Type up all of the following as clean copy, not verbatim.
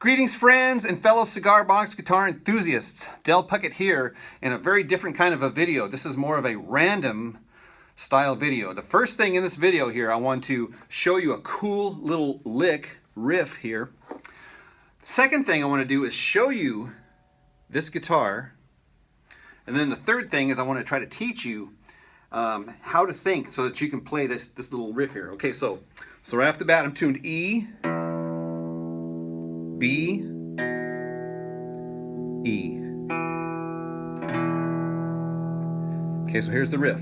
Greetings friends and fellow cigar box guitar enthusiasts. Del Puckett here in a very different kind of a video. This is more of a random style video. The first thing in this video here, I want to show you a cool little lick riff here. The second thing I want to do is show you this guitar. And then the third thing is I want to try to teach you how to think so that you can play this little riff here. Okay, so right off the bat I'm tuned E, B, E. Okay, so here's the riff.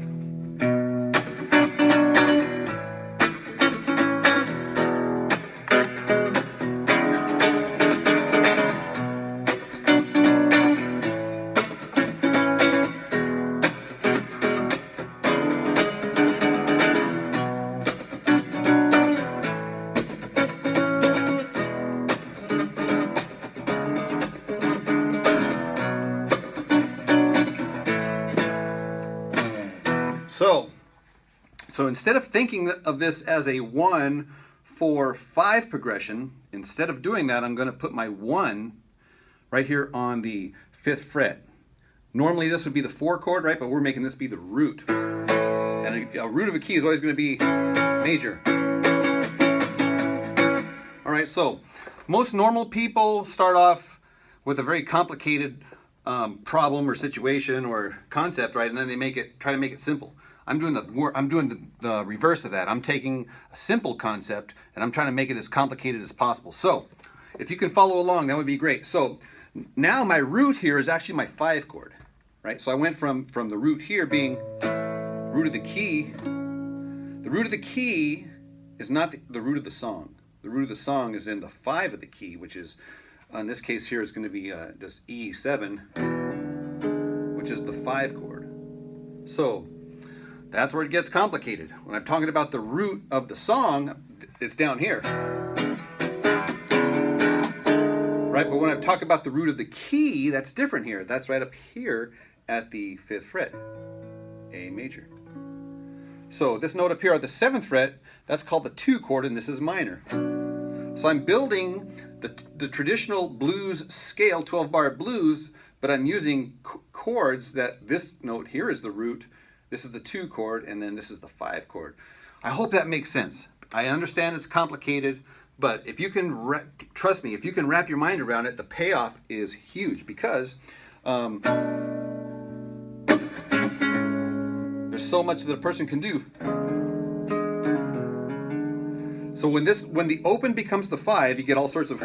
So instead of thinking of this as a 1, 4, 5 progression, instead of doing that, I'm going to put my 1 right here on the 5th fret. Normally this would be the 4 chord, right? But we're making this be the root. And a root of a key is always going to be major. All right, so most normal people start off with a very complicated problem or situation or concept, right? And then they try to make it simple. I'm doing the reverse of that. I'm taking a simple concept and I'm trying to make it as complicated as possible. So if you can follow along, that would be great. So now my root here is actually my 5 chord, right? So I went from the root here being root of the key. The root of the key is not the root of the song. The root of the song is in the 5 of the key, which is, in this case here, is going to be this E7, which is the 5 chord. So that's where it gets complicated. When I'm talking about the root of the song, it's down here. Right, but when I talk about the root of the key, that's different here. That's right up here at the 5th fret, A major. So this note up here at the 7th fret, that's called the 2 chord, and this is minor. So I'm building the traditional blues scale, 12-bar blues, but I'm using chords that this note here is the root, this is the 2 chord, and then this is the 5 chord. I hope that makes sense. I understand it's complicated, but if you can, trust me, if you can wrap your mind around it, the payoff is huge because there's so much that a person can do. So when the open becomes the 5, you get all sorts of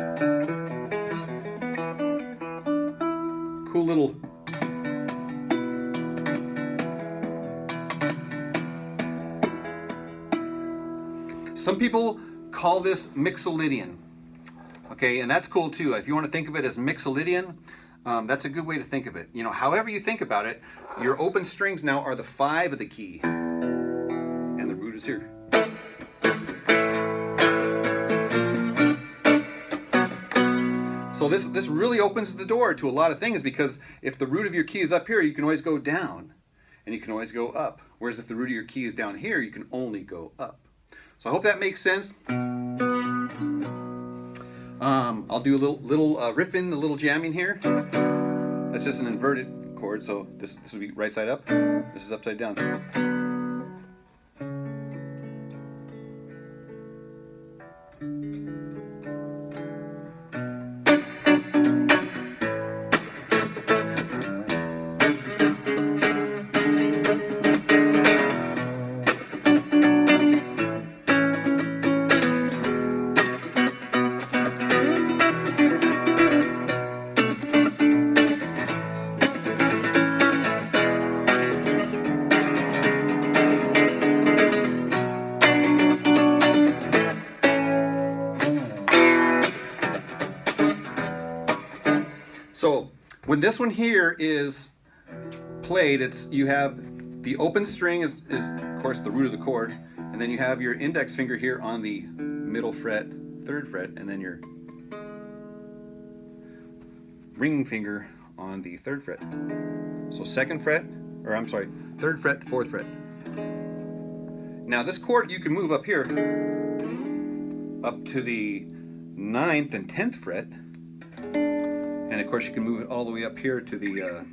cool little some people call this mixolydian, okay, and that's cool too. If you want to think of it as mixolydian, that's a good way to think of it. You know, however you think about it, your open strings now are the 5 of the key, and the root is here. So this really opens the door to a lot of things, because if the root of your key is up here, you can always go down, and you can always go up. Whereas if the root of your key is down here, you can only go up. So I hope that makes sense. I'll do a little riffing, a little jamming here. That's just an inverted chord, so this would be right side up. This is upside down. So when this one here is played, you have the open string is of course the root of the chord, and then you have your index finger here on the middle fret, 3rd fret, and then your ring finger on the 3rd fret. So 2nd fret, or I'm sorry, 3rd fret, 4th fret. Now this chord you can move up here, up to the 9th and 10th fret, And of course you can move it all the way up here to the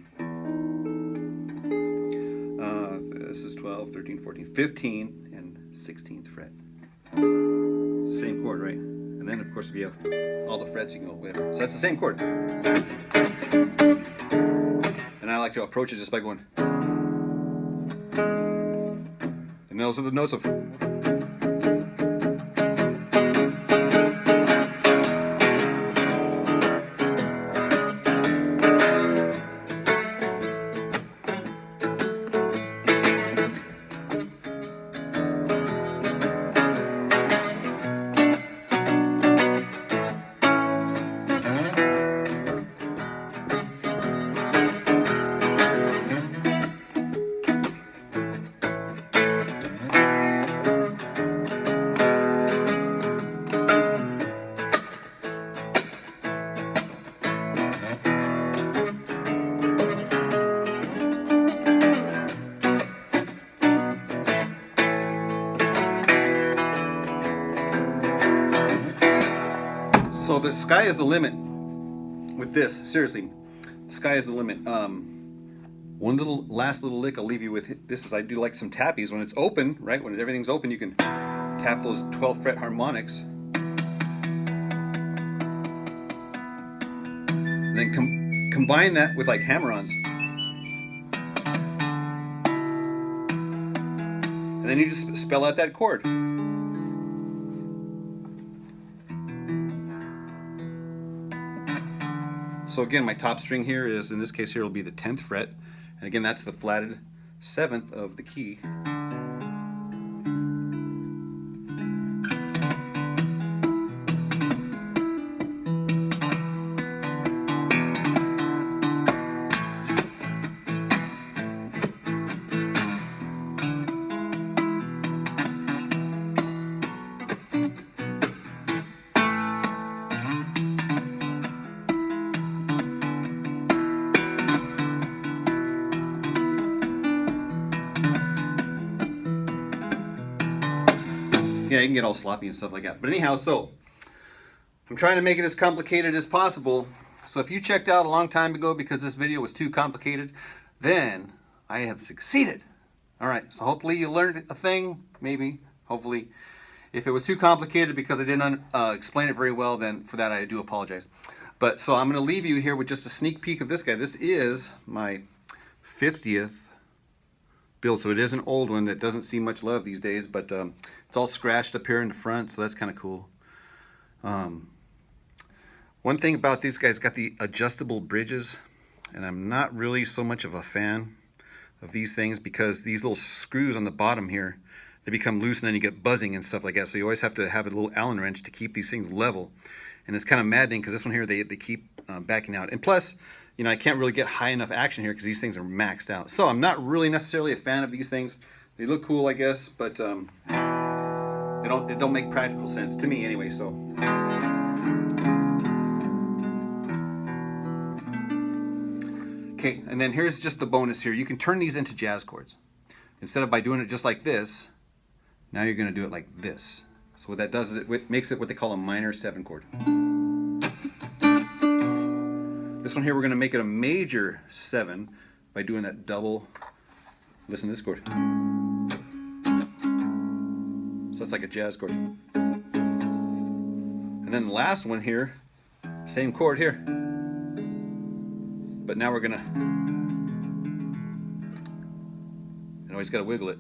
this is 12, 13, 14, 15, and 16th fret. It's the same chord, right? And then of course if you have all the frets you can go whatever. So that's the same chord. And I like to approach it just by going. And those are the notes of. So the sky is the limit with this. Seriously, the sky is the limit. One last little lick I'll leave you with. This is, I do like some tappies when it's open, right? When everything's open, you can tap those 12th fret harmonics, and then combine that with like hammer-ons, and then you just spell out that chord. So again, my top string here is, in this case here, will be the 10th fret. And again, that's the flatted 7th of the key. Yeah, you can get all sloppy and stuff like that. But anyhow, so I'm trying to make it as complicated as possible. So if you checked out a long time ago because this video was too complicated, then I have succeeded. All right, so hopefully you learned a thing, maybe, hopefully. If it was too complicated because I didn't explain it very well, then for that I do apologize. But so I'm going to leave you here with just a sneak peek of this guy. This is my 50th build, so it is an old one that doesn't see much love these days, but it's all scratched up here in the front, so that's kind of cool. One thing about these guys, got the adjustable bridges, and I'm not really so much of a fan of these things because these little screws on the bottom here, they become loose and then you get buzzing and stuff like that, so you always have to have a little Allen wrench to keep these things level. And it's kind of maddening because this one here, they keep backing out. And plus, you know, I can't really get high enough action here because these things are maxed out. So I'm not really necessarily a fan of these things. They look cool, I guess, but they don't make practical sense to me anyway. So okay, and then here's just the bonus here. You can turn these into jazz chords. Instead of by doing it just like this, now you're going to do it like this. So what that does is it makes it what they call a minor 7 chord. This one here, we're going to make it a major 7 by doing that double. Listen to this chord. So it's like a jazz chord. And then the last one here, same chord here. But now we're going to, and always got to wiggle it.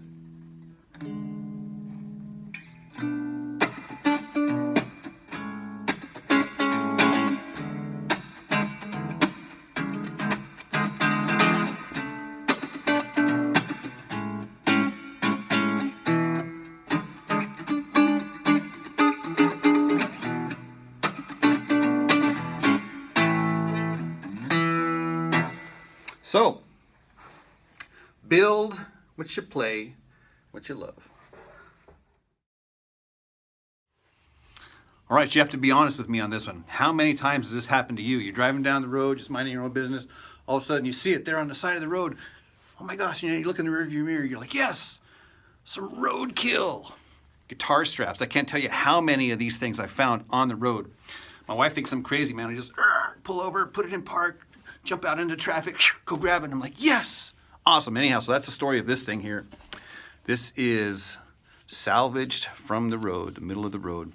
So, build what you play, what you love. All right, you have to be honest with me on this one. How many times has this happened to you? You're driving down the road, just minding your own business. All of a sudden you see it there on the side of the road. Oh my gosh, you know, you look in the rearview mirror, you're like, yes, some roadkill. Guitar straps. I can't tell you how many of these things I found on the road. My wife thinks I'm crazy, man. I just pull over, put it in park, jump out into traffic, go grab it. And I'm like, yes, awesome. Anyhow, so that's the story of this thing here. This is salvaged from the road, the middle of the road.